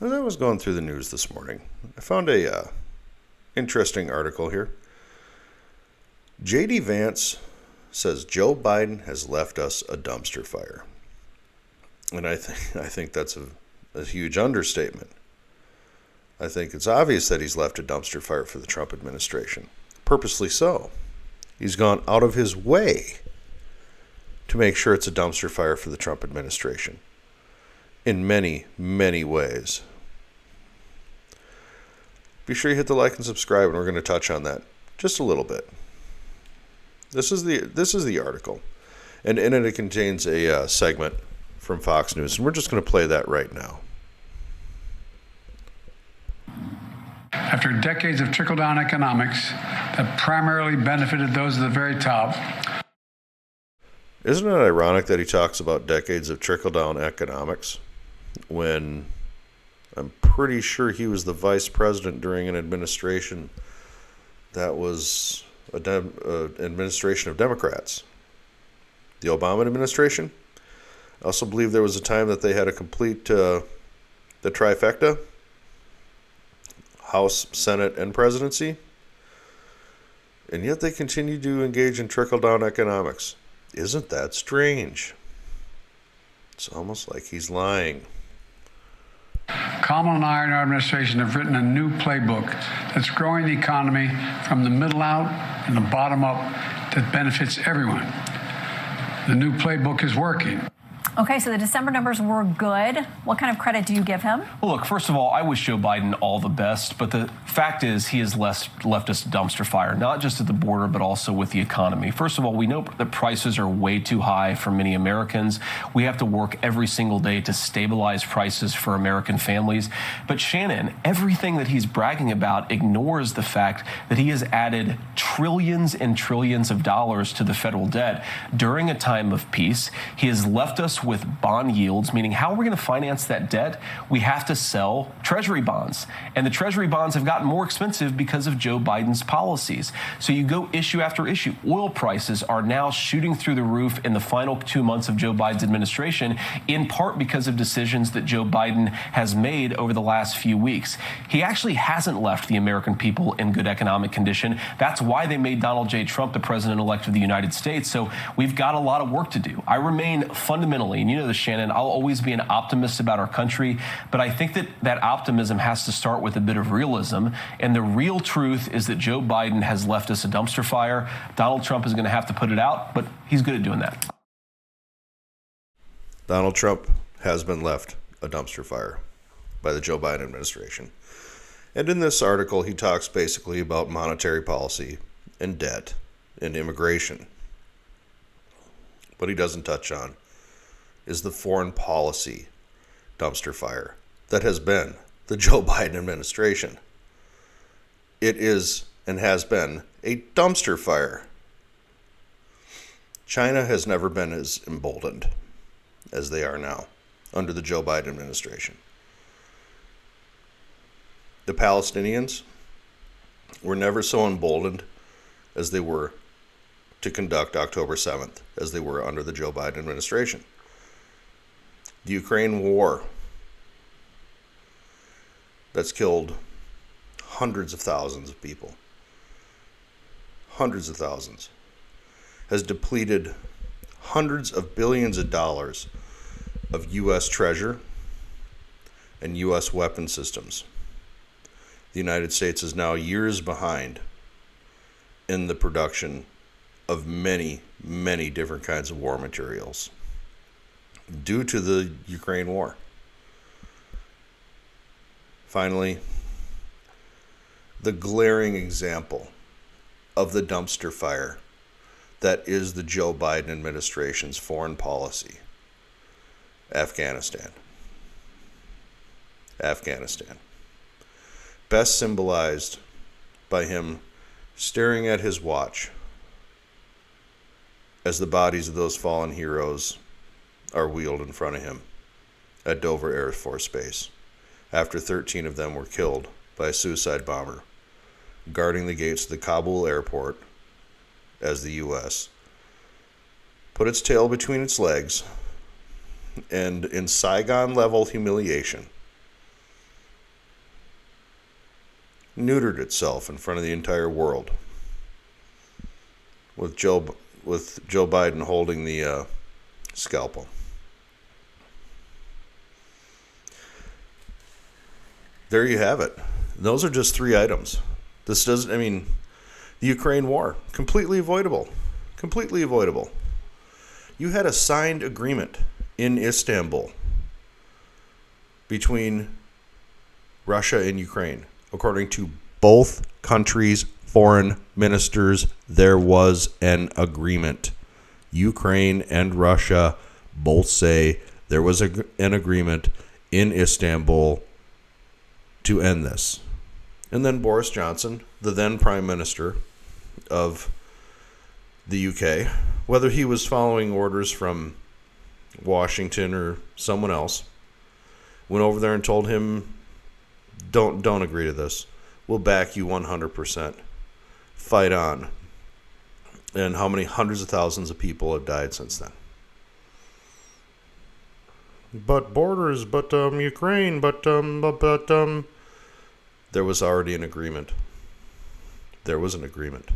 As I was going through the news this morning, I found a interesting article here. J.D. Vance says Joe Biden has left us a dumpster fire. And I think that's a huge understatement. I think it's obvious that he's left a dumpster fire for the Trump administration. Purposely so. He's gone out of his way to make sure it's a dumpster fire for the Trump administration. In many, many ways. Be sure you hit the like and subscribe, and we're going to touch on that just a little bit. This is the article, and in it contains a segment from Fox News, and we're just going to play that right now. After decades of trickle-down economics that primarily benefited those at the very top. Isn't it ironic that he talks about decades of trickle-down economics when I'm pretty sure he was the vice president during an administration that was an administration of Democrats? The Obama administration? I also believe there was a time that they had a complete the trifecta, House, Senate, and presidency, and yet they continue to engage in trickle-down economics. Isn't that strange? It's almost like he's lying. Kamala and I and our administration have written a new playbook that's growing the economy from the middle out and the bottom up that benefits everyone. The new playbook is working. Okay, so the December numbers were good. What kind of credit do you give him? Well, look, first of all, I wish Joe Biden all the best, but the fact is he has left us a dumpster fire, not just at the border, but also with the economy. First of all, we know that prices are way too high for many Americans. We have to work every single day to stabilize prices for American families. But Shannon, everything that he's bragging about ignores the fact that he has added trillions and trillions of dollars to the federal debt during a time of peace. He has left us with bond yields, meaning how are we going to finance that debt? We have to sell Treasury bonds. And the Treasury bonds have gotten more expensive because of Joe Biden's policies. So you go issue after issue. Oil prices are now shooting through the roof in the final 2 months of Joe Biden's administration, in part because of decisions that Joe Biden has made over the last few weeks. He actually hasn't left the American people in good economic condition. That's why they made Donald J. Trump the president-elect of the United States. So we've got a lot of work to do. I remain fundamentally, and you know this, Shannon, I'll always be an optimist about our country, but I think that optimism has to start with a bit of realism, and the real truth is that Joe Biden has left us a dumpster fire. Donald Trump is going to have to put it out, but he's good at doing that. Donald Trump has been left a dumpster fire by the Joe Biden administration. And in this article, he talks basically about monetary policy and debt and immigration. What he doesn't touch on is the foreign policy dumpster fire that has been the Joe Biden administration. It is and has been a dumpster fire. China has never been as emboldened as they are now under the Joe Biden administration. The Palestinians were never so emboldened as they were to conduct October 7th as they were under the Joe Biden administration. The Ukraine war that's killed hundreds of thousands of people, hundreds of thousands, has depleted hundreds of billions of dollars of U.S. treasure and U.S. weapon systems. The United States is now years behind in the production of many, many different kinds of war materials due to the Ukraine war. Finally, the glaring example of the dumpster fire that is the Joe Biden administration's foreign policy. Afghanistan. Best symbolized by him staring at his watch as the bodies of those fallen heroes are wheeled in front of him at Dover Air Force Base after 13 of them were killed by a suicide bomber guarding the gates of the Kabul airport as the U.S. put its tail between its legs and in Saigon-level humiliation neutered itself in front of the entire world, with Joe Biden holding the scalpel. There you have it. Those are just 3 items. This doesn't, I mean, the Ukraine war, completely avoidable. Completely avoidable. You had a signed agreement in Istanbul between Russia and Ukraine. According to both countries' foreign ministers, there was an agreement. Ukraine and Russia both say there was an agreement in Istanbul to end this. And then Boris Johnson, the then Prime Minister of the UK, whether he was following orders from Washington or someone else, went over there and told him, don't agree to this. We'll back you 100%. Fight on. And how many hundreds of thousands of people have died since then? But borders, but Ukraine, but there was already an agreement. There was an agreement.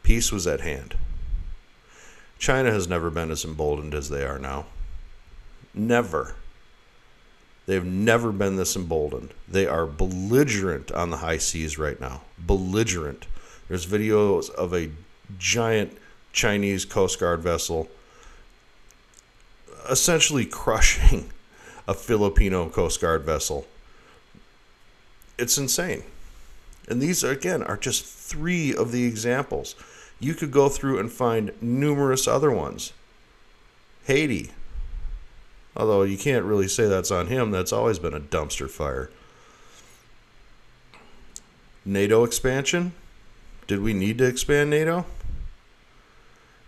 Peace was at hand. China has never been as emboldened as they are now. Never. They've never been this emboldened. They are belligerent on the high seas right now. Belligerent. There's videos of a giant Chinese Coast Guard vessel essentially crushing a Filipino Coast Guard vessel. It's insane. And these, again, are just 3 of the examples. You could go through and find numerous other ones. Haiti. Although you can't really say that's on him. That's always been a dumpster fire. NATO expansion. Did we need to expand NATO?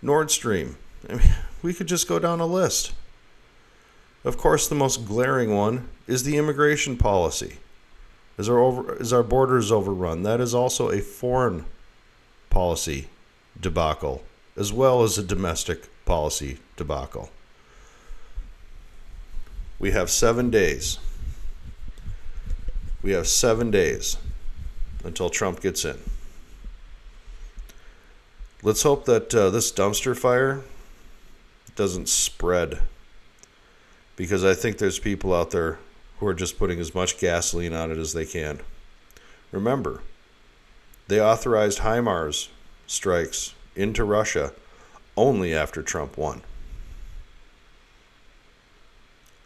Nord Stream. I mean, we could just go down a list. Of course, the most glaring one is the immigration policy. Is our borders overrun? That is also a foreign policy debacle, as well as a domestic policy debacle. We have 7 days. We have 7 days until Trump gets in. Let's hope that this dumpster fire doesn't spread, because I think there's people out there who are just putting as much gasoline on it as they can. Remember, they authorized HIMARS strikes into Russia only after Trump won.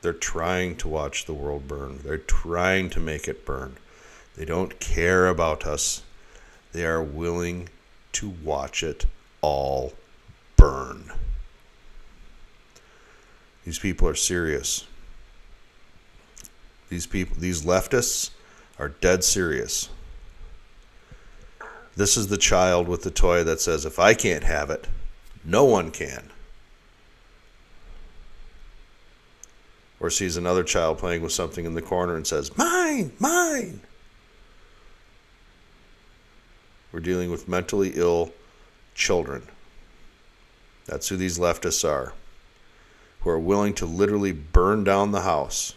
They're trying to watch the world burn. They're trying to make it burn. They don't care about us. They are willing to watch it all burn. These people are serious. These leftists are dead serious. This is the child with the toy that says, if I can't have it, no one can. Or sees another child playing with something in the corner and says, mine, mine. We're dealing with mentally ill children. That's who these leftists are, who are willing to literally burn down the house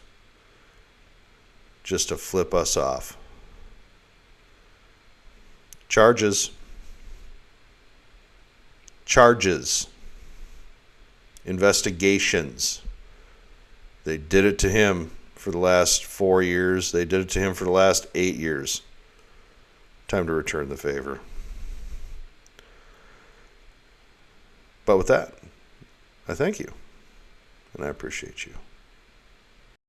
just to flip us off. Charges. Investigations. They did it to him for the last 4 years. They did it to him for the last 8 years. Time to return the favor. But with that, I thank you, and I appreciate you.